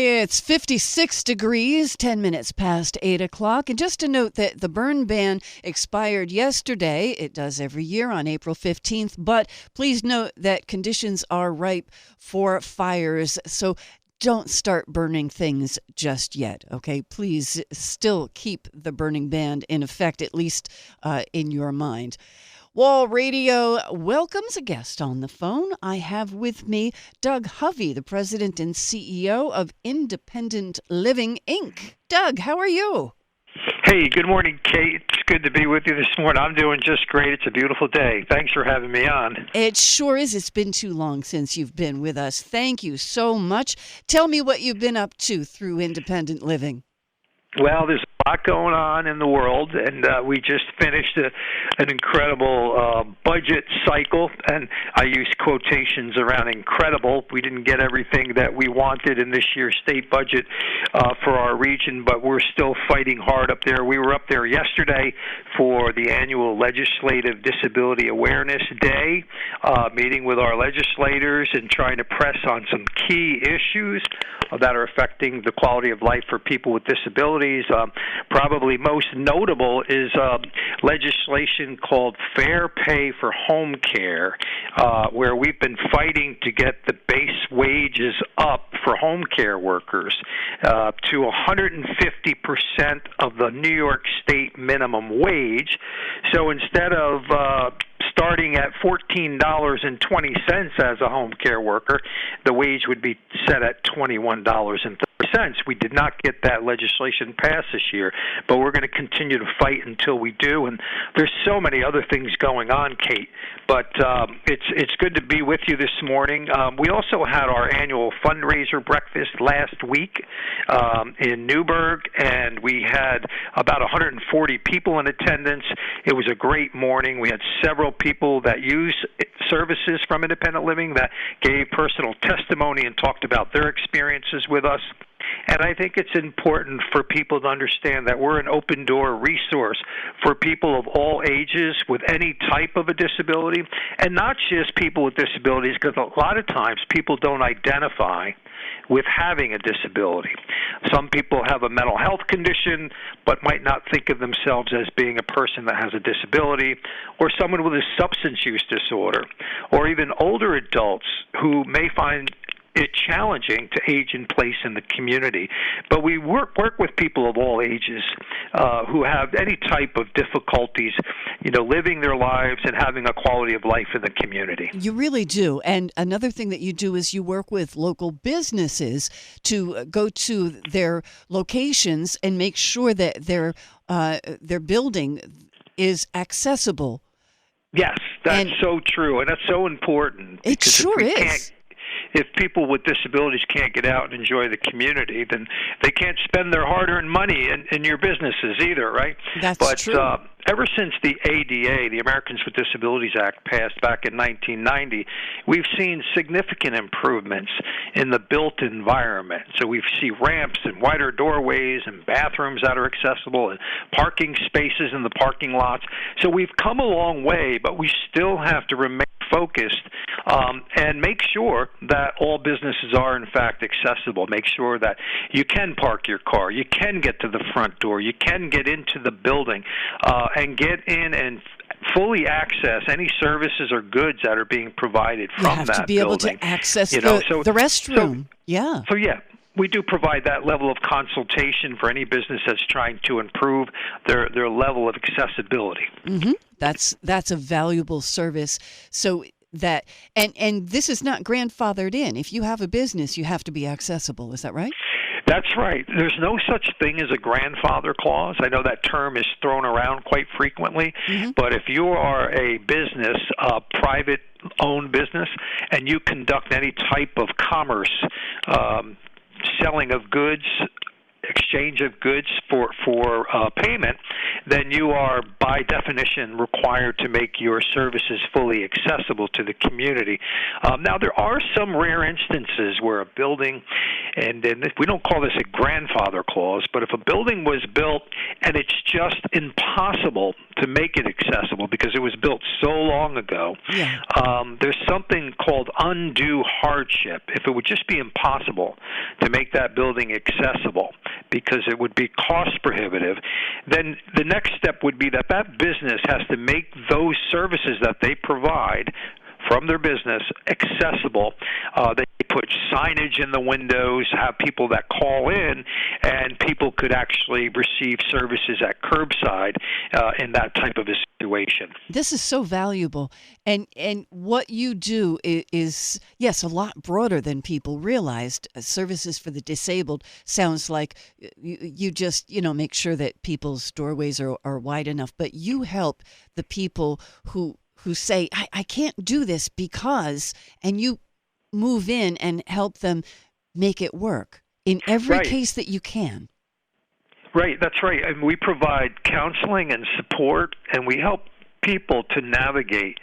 It's 56 degrees, 10 minutes past 8 o'clock. And just to note that the burn ban expired yesterday. It does every year on April 15th. But please note that conditions are ripe for fires. So don't start burning things just yet, okay? Please still keep the burning ban in effect, at least in your mind. Wall Radio welcomes a guest on the phone. I have with me Doug Hovey, the president and CEO of Independent Living, Inc. Doug, how are you? Hey, good morning, Kate. It's good to be with you this morning. I'm doing just great. It's a beautiful day. Thanks for having me on. It sure is. It's been too long since you've been with us. Thank you so much. Tell me what you've been up to through Independent Living. Well, there's a lot going on in the world, and we just finished an incredible budget cycle, and I use quotations around incredible. We didn't get everything that we wanted in this year's state budget for our region, but we're still fighting hard up there. We were up there yesterday for the annual Legislative Disability Awareness Day, meeting with our legislators and trying to press on some key issues that are affecting the quality of life for people with disabilities. Probably most notable is legislation called Fair Pay for Home Care, where we've been fighting to get the base wages up for home care workers to 150% of the New York State minimum wage. So instead of starting at $14.20 as a home care worker, the wage would be set at $21.30. We did not get that legislation passed this year, but we're going to continue to fight until we do. And there's so many other things going on, Kate. But it's good to be with you this morning. We also had our annual fundraiser breakfast last week in Newburgh, and we had about 140 people in attendance. It was a great morning. We had several people that use services from Independent Living that gave personal testimony and talked about their experiences with us. And I think it's important for people to understand that we're an open-door resource for people of all ages with any type of a disability, and not just people with disabilities, because a lot of times people don't identify with having a disability. Some people have a mental health condition but might not think of themselves as being a person that has a disability, or someone with a substance use disorder, or even older adults who may find it challenging to age in place in the community. But we work with people of all ages who have any type of difficulties, living their lives and having a quality of life in the community. You really do. And another thing that you do is you work with local businesses to go to their locations and make sure that their building is accessible. Yes, that's so true, and that's so important. It sure is. If people with disabilities can't get out and enjoy the community, then they can't spend their hard-earned money in your businesses either, right? That's true. Ever since the ADA, the Americans with Disabilities Act, passed back in 1990, we've seen significant improvements in the built environment. So we see ramps and wider doorways and bathrooms that are accessible and parking spaces in the parking lots. So we've come a long way, but we still have to remain focused and make sure that all businesses are, in fact, accessible. Make sure that you can park your car, you can get to the front door, you can get into the building, and get in and fully access any services or goods that are being provided from that building. You have to be able to access the restroom. So we do provide that level of consultation for any business that's trying to improve their level of accessibility. Mm-hmm. That's a valuable service. So that and this is not grandfathered in. If you have a business, you have to be accessible. Is that right? That's right. There's no such thing as a grandfather clause. I know that term is thrown around quite frequently, but if you are a business, a private-owned business, and you conduct any type of commerce, selling of goods, exchange of goods for payment, then you are by definition required to make your services fully accessible to the community. Now, there are some rare instances where a building, and we don't call this a grandfather clause, but if a building was built and it's just impossible to make it accessible because it was built so long ago, there's something called undue hardship. If it would just be impossible to make that building accessible because it would be cost prohibitive, then the next step would be that business has to make those services that they provide from their business accessible. They put signage in the windows, have people that call in, and people could actually receive services at curbside in that type of a situation. This is so valuable. And what you do is, yes, a lot broader than people realized. Services for the disabled sounds like you just, make sure that people's doorways are wide enough, but you help the people who say, I can't do this because, and you move in and help them make it work in every case that you can. Right, that's right. And we provide counseling and support, and we help people to navigate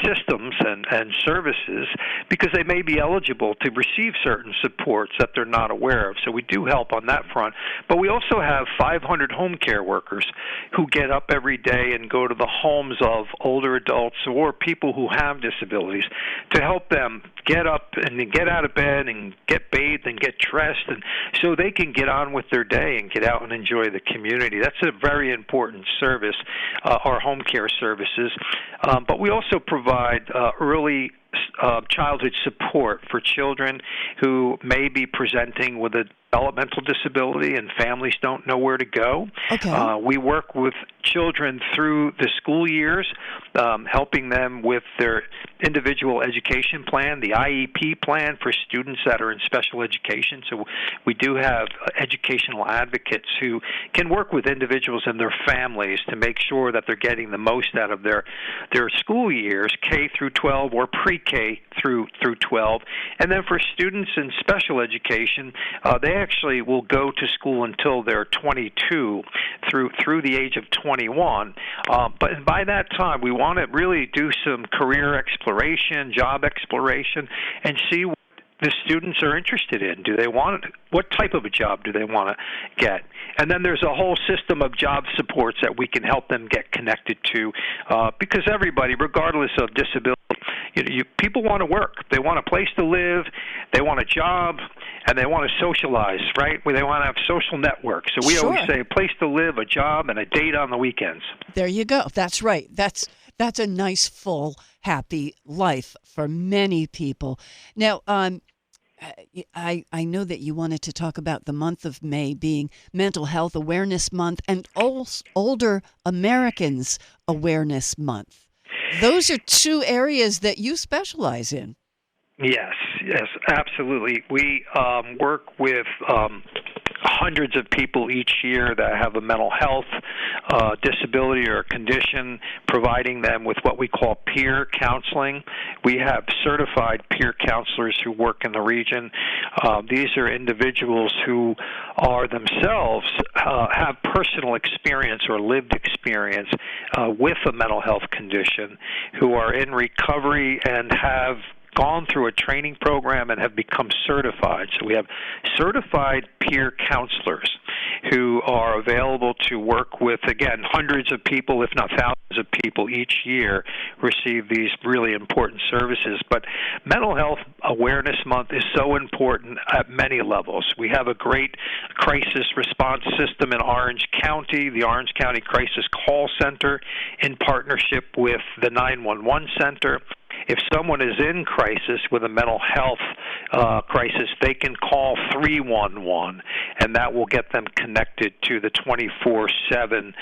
systems and services because they may be eligible to receive certain supports that they're not aware of. So we do help on that front. But we also have 500 home care workers who get up every day and go to the homes of older adults or people who have disabilities to help them get up and get out of bed and get bathed and get dressed, and so they can get on with their day and get out and enjoy the community. That's a very important service, our home care services. But we also provide early childhood support for children who may be presenting with a developmental disability and families don't know where to go. Okay. We work with children through the school years, helping them with their individual education plan, the IEP plan for students that are in special education. So we do have educational advocates who can work with individuals and their families to make sure that they're getting the most out of their school years, K through 12 or pre-K through 12. And then for students in special education, they actually will go to school until they're 22 through the age of 21. But by that time, we want to really do some career exploration, job exploration, and see what the students are interested in. Do they want it? What type of a job do they want to get? And then there's a whole system of job supports that we can help them get connected to, because everybody, regardless of disability, people want to work. They want a place to live, they want a job, and they want to socialize, right? They want to have social networks. So we always say a place to live, a job, and a date on the weekends. There you go. That's right. That's a nice, full, happy life for many people. Now, I know that you wanted to talk about the month of May being Mental Health Awareness Month and Older Americans Awareness Month. Those are two areas that you specialize in. Yes, absolutely. We work with hundreds of people each year that have a mental health disability or condition, providing them with what we call peer counseling. We have certified peer counselors who work in the region. These are individuals who are themselves have personal experience or lived experience with a mental health condition, who are in recovery and have gone through a training program and have become certified. So we have certified peer counselors who are available to work with, again, hundreds of people, if not thousands of people each year receive these really important services. But Mental Health Awareness Month is so important at many levels. We have a great crisis response system in Orange County, the Orange County Crisis Call Center, in partnership with the 911 Center. If someone is in crisis with a mental health crisis, they can call 311, and that will get them connected to the 24/7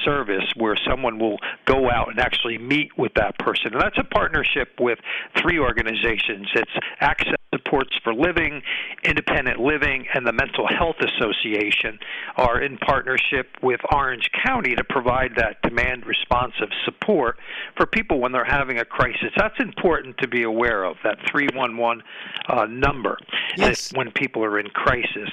service where someone will go out and actually meet with that person. And that's a partnership with three organizations. It's Access Supports for Living, Independent Living, and the Mental Health Association are in partnership with Orange County to provide that demand responsive support for people when they're having a crisis. That's important to be aware of, that 311 number. Yes. When people are in crisis.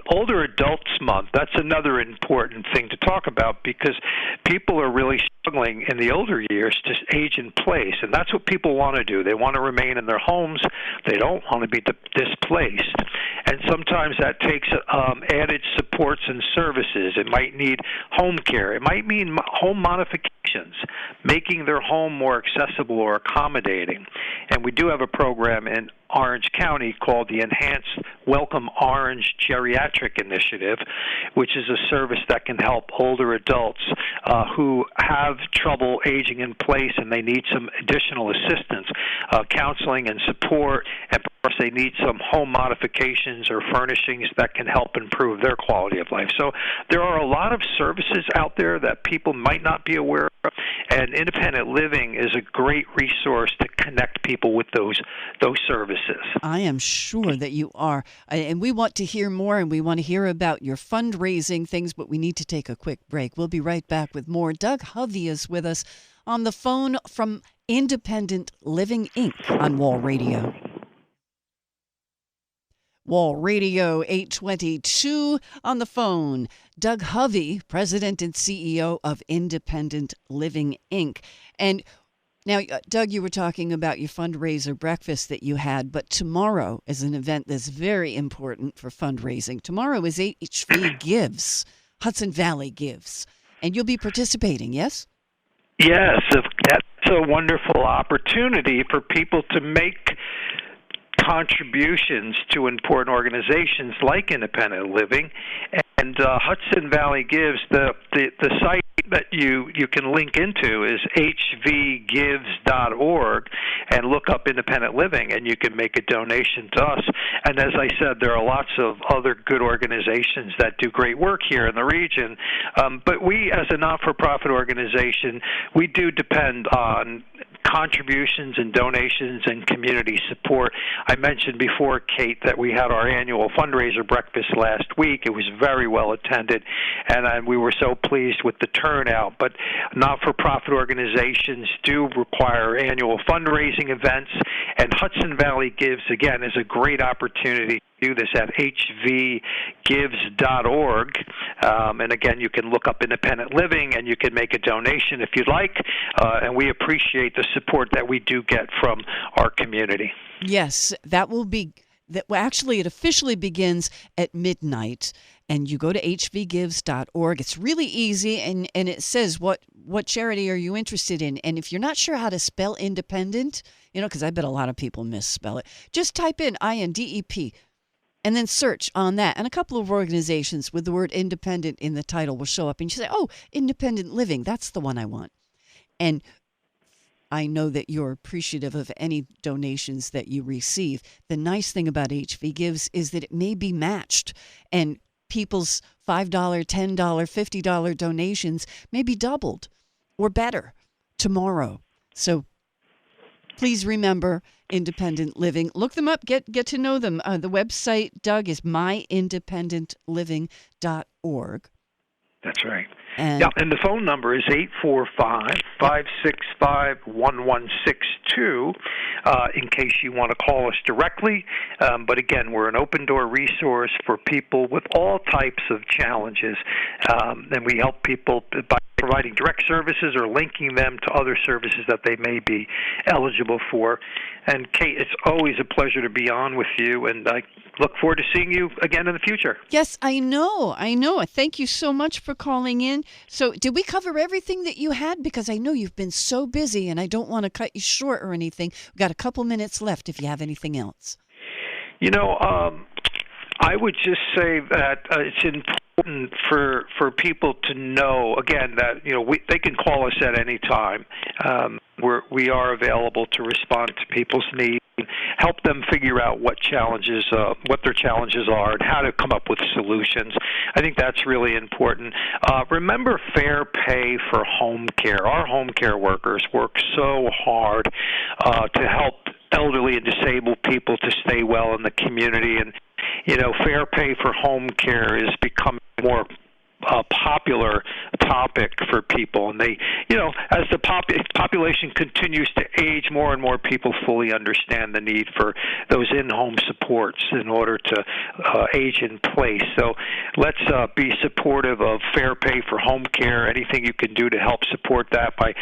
Older Adults Month, that's another important thing to talk about because people are really struggling in the older years to age in place, and that's what people want to do. They want to remain in their homes. They don't want to be displaced, and sometimes that takes added supports and services. It might need home care. It might mean home modifications, making their home more accessible or accommodating. And we do have a program in Orange County called the Enhanced Welcome Orange Geriatric Initiative, which is a service that can help older adults who have trouble aging in place and they need some additional assistance, counseling and support, and perhaps they need some home modifications or furnishings that can help improve their quality of life. So there are a lot of services out there that people might not be aware of, and independent living is a great resource to connect people with those services. I am sure that you are. And we want to hear more, and we want to hear about your fundraising things, but we need to take a quick break. We'll be right back with more. Doug Hovey is with us on the phone from Independent Living, Inc. on Wall Radio. Wall Radio 822 on the phone. Doug Hovey, President and CEO of Independent Living, Inc. And now, Doug, you were talking about your fundraiser breakfast that you had, but tomorrow is an event that's very important for fundraising. Tomorrow is HV Gives, Hudson Valley Gives, and you'll be participating, yes? Yes, that's a wonderful opportunity for people to make contributions to important organizations like Independent Living. And Hudson Valley Gives, the site that you can link into is hvgives.org, and look up Independent Living, and you can make a donation to us. And as I said, there are lots of other good organizations that do great work here in the region. But we, as a not-for-profit organization, we do depend on contributions and donations and community support. I mentioned before, Kate, that we had our annual fundraiser breakfast last week. It was very well attended, and we were so pleased with the turnout. But not-for-profit organizations do require annual fundraising events, and Hudson Valley Gives, again, is a great opportunity to do this at hvgives.org. And again, you can look up Independent Living, and you can make a donation if you'd like, and we appreciate the support that we do get from our community. Yes, that will be. Well, actually, it officially begins at midnight, and you go to hvgives.org. It's really easy, and it says what charity are you interested in. And if you're not sure how to spell independent, because I bet a lot of people misspell it, just type in INDEP and then search on that. And a couple of organizations with the word independent in the title will show up, and you say, oh, Independent Living, that's the one I want. And I know that you're appreciative of any donations that you receive. The nice thing about HV Gives is that it may be matched, and people's $5, $10, $50 donations may be doubled or better tomorrow. So please remember Independent Living. Look them up. Get to know them. The website, Doug, is myindependentliving.org. That's right. And the phone number is 845-565-1162 in case you want to call us directly. But again, we're an open-door resource for people with all types of challenges, and we help people by providing direct services or linking them to other services that they may be eligible for. And Kate, it's always a pleasure to be on with you, and I look forward to seeing you again in the future. Yes, I know. Thank you so much for calling in. So did we cover everything that you had? Because I know you've been so busy, and I don't want to cut you short or anything. We've got a couple minutes left if you have anything else. I would just say that it's important for people to know, again, that they can call us at any time. We are available to respond to people's needs, help them figure out what their challenges are, and how to come up with solutions. I think that's really important. Remember fair pay for home care. Our home care workers work so hard to help elderly and disabled people to stay well in the community. And, fair pay for home care is becoming more popular topic for people, and they, as the population continues to age, more and more people fully understand the need for those in-home supports in order to age in place. So let's be supportive of fair pay for home care. Anything you can do to help support that by,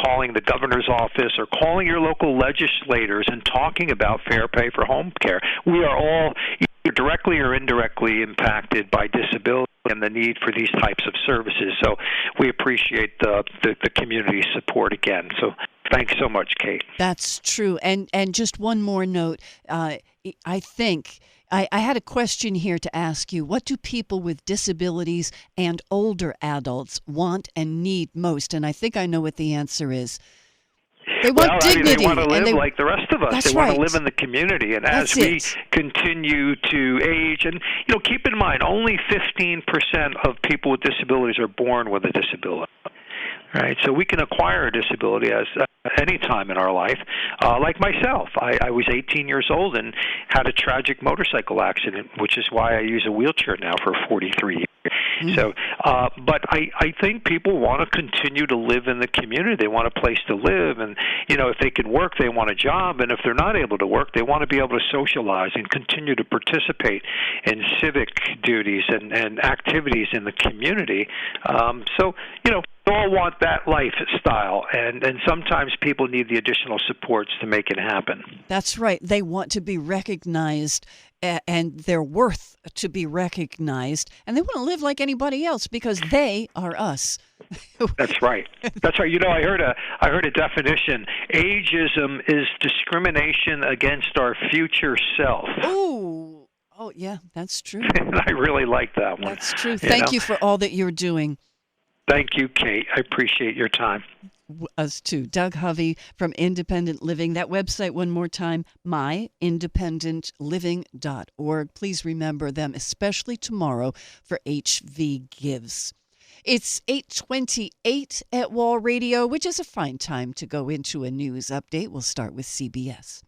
calling the governor's office or calling your local legislators and talking about fair pay for home care. We are all either directly or indirectly impacted by disability and the need for these types of services. So we appreciate the community support again. So thanks so much, Kate. That's true. And just one more note. I think I had a question here to ask you. What do people with disabilities and older adults want and need most? And I think I know what the answer is. They want dignity. They want to live like the rest of us. That's they want right. to live in the community. And as we continue to age, and keep in mind, only 15% of people with disabilities are born with a disability. Right, so we can acquire a disability as any time in our life. Like myself, I was 18 years old and had a tragic motorcycle accident, which is why I use a wheelchair now for 43 years. So, but I think people want to continue to live in the community. They want a place to live, and if they can work, they want a job, and if they're not able to work, they want to be able to socialize and continue to participate in civic duties and activities in the community. So, we all want that lifestyle, and sometimes people need the additional supports to make it happen. That's right. They want to be recognized and their worth to be recognized, and they want to live like anybody else because they are us. That's right. That's right. I heard a definition. Ageism is discrimination against our future self. Oh, yeah, that's true. And I really like that one. That's true. Thank you for all that you're doing. Thank you, Kate. I appreciate your time. Us too. Doug Hovey from Independent Living. That website, one more time, myindependentliving.org. Please remember them, especially tomorrow for HV Gives. It's 8:28 at Wall Radio, which is a fine time to go into a news update. We'll start with CBS.